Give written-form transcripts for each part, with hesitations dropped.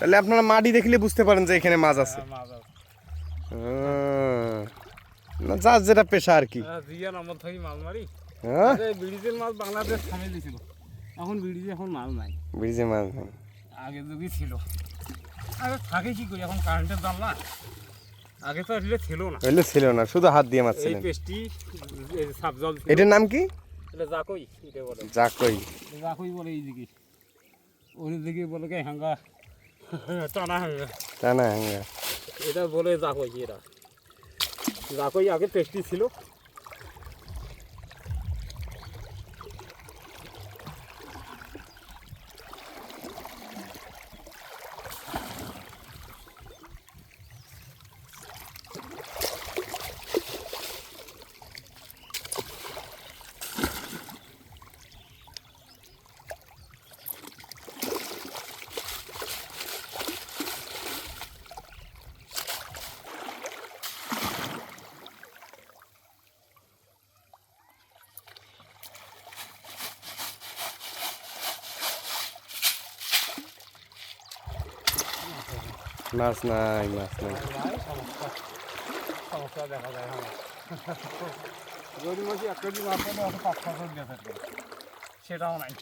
তাহলে আপনারা মাটি দেখলে বুঝতে পারেন যে এখানে মাছ আছে। মাছ আছে। না যার যেটা পেশা আর কি। জিয়ার আমার থাকি মাছ মারি। হ্যাঁ ব্রিজের মাছ বাংলাদেশ থামে দিয়েছিল, এখন ব্রিজে এখন মাছ নাই। ব্রিজে মাছ নেই, আগে যুগে ছিল। আগে থাকে কি করি, এখন কারেন্টের দাম না, আগে তো আসলে ছিল না। হইলে ছিল না, শুধু হাত দিয়ে মাছ এই ছিলেন। পেস্টি সাবজল, এটার নাম কি? এটা জাকই, এটা বলে জাকই। জাকই বলে এই দিকে, ওই দিকে বলে কে হাঙ্গা, টানা হাঙ্গা, টানা হাঙ্গা। এটা বলে জাকই। এরা জাকই আগে পেস্টি ছিল। মাছ নাই, মাছ নাই। সমস্যা দেখা যায় আমার যদি বলছি 1 কেজি মাছ পেলে অত 5-6 দিয়ে থাকবে, সেটাও নাই।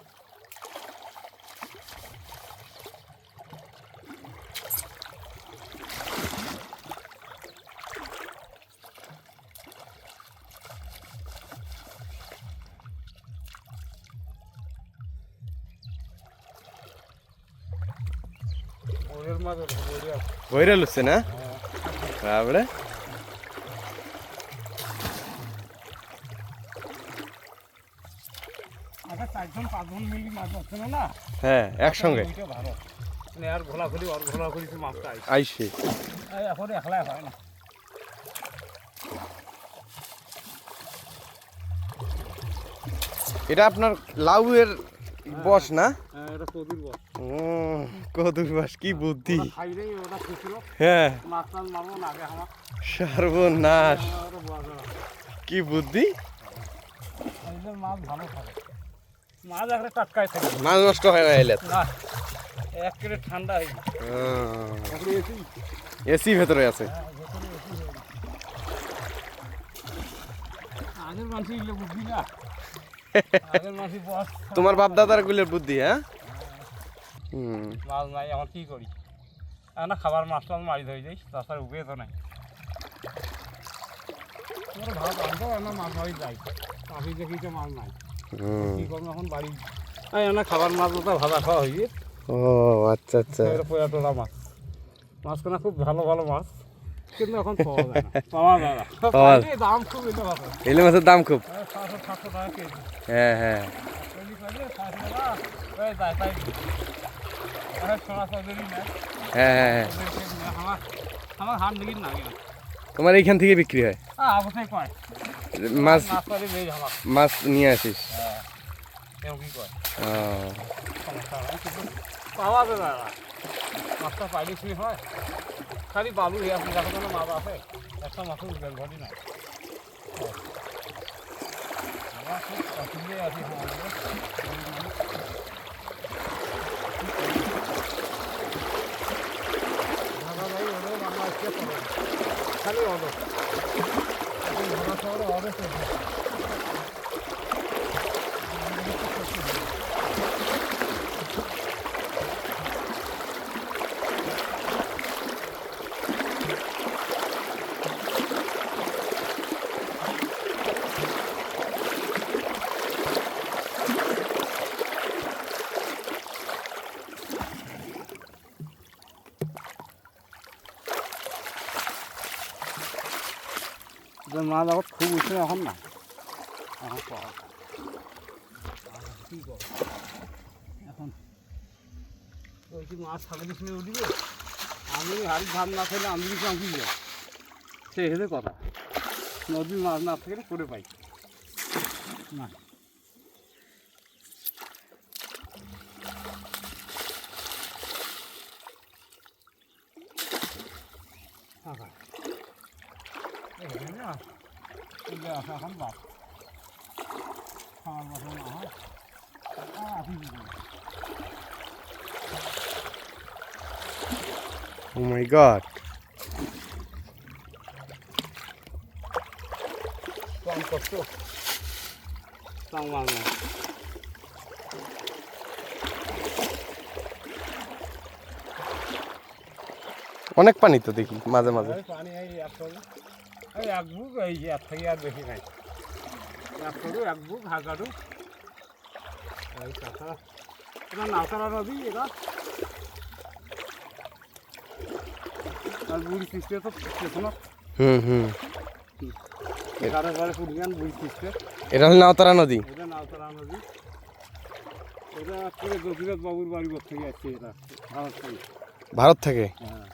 ওরের মাছ বইরা লুচ্ছে না তারপরে আগে 4-5 মিলি মাছ হচ্ছে না। হ্যাঁ একসঙ্গে ভালো আর ঘোলাঘুলি ওর ঘোলাঘুলি মাছটা আইসে। এখন একলাই হয় না। এটা আপনার লাউয়ের বস না? এটা কদুর বস। কদুর বস, কি বুদ্ধি! খাইলেই ওটা খুশিল। হ্যাঁ মাছ টাছ মারবো না আগে আমার সর্বনাশ, কি বুদ্ধি! মাছ ভালো থাকে, মাছ একটা টাটকাই থাকে, মাছ নষ্ট হয় না এলে না একেবারে ঠান্ডা হয়ে গেছে। এসি ভেতরে আছে। আগের মানুষ এগুলো বুঝবি না, আগের মানুষ বস। তোমার বাপ দাদার গুলের বুদ্ধি। হ্যাঁ মাছ নাই, আমার কি করি না, খাবার মাছ টাছ মারি ধরে যাই, তাছাড়া উঠে তো নাই। তোমার ভাত আনবো না, মাছ মারি যাই, পাখি দেখি তো মাছ নাই, কি করবো এখন বাড়ি না, খাবার মাছ ওটা ভাজা খাওয়া হয়ে গিয়ে। ও আচ্ছা আচ্ছা, পোয়া টোলা মাছ, মাছখানা খুব ভালো ভালো মাছ, কিন্তু এখন পাওয়া যায় না, পাওয়া যায় না, দাম খুব। ইলিশ মাছের দাম খুব। 700-700 টাকা কেজি। হ্যাঁ হ্যাঁ হ্যাঁ হ্যাঁ। আমার হাত দিকে না, তোমার এইখান থেকে বিক্রি হয় অবশ্যই কয় মাছ? মাছ মাছ নিয়ে আসিস? কি কয় ও পাওয়া যায় না, মাছটা পাইলে শুনি হয়, খালি বালু আপনি দেখো কোনো মাছ আছে, একটা মাছের উঠবেন ঘটি নাই। খুব অসুবিধে আছি খালি অর্ডার, এখন ঢাকা শহরে অর্ডার চলছে। মাছ আবার খুব উঠছে এখন না, এখন পাওয়া যায় কি করো এখন, ওই কি মাছ ছাগলের সঙ্গে উঠিবে, আমি হাড়ি ধান না খেলে আমি কিছু আমি যাই, সে হেঁটে কথা, নদীর মাছ না থেকে করে পাই না। এখন বাদ খাওয়ার মতো না হয়, আপনি ও মাই গড, কম কষ্ট মাছ না। অনেক পানি তো দেখি মাঝে মাঝে। পানি এই এক বুক, এই এক থেকে আর বেশি নাই, এক বুক হাঁকাডু। এই তাছাড়া এটা নাওতারা নদী, এটা আর বুড়ি সৃষ্টি তো পেছনে হুম এগারো ঘরে পুরিয়ান বুড়ি সৃষ্টি। এটা হলো নাওতারা নদী। এটা নাওতারা নদী, এটা করে গোপীনাথ বাবুর বাড়ি থেকে আসছে, এটা ভারত থেকে। ভারত থেকে। হ্যাঁ।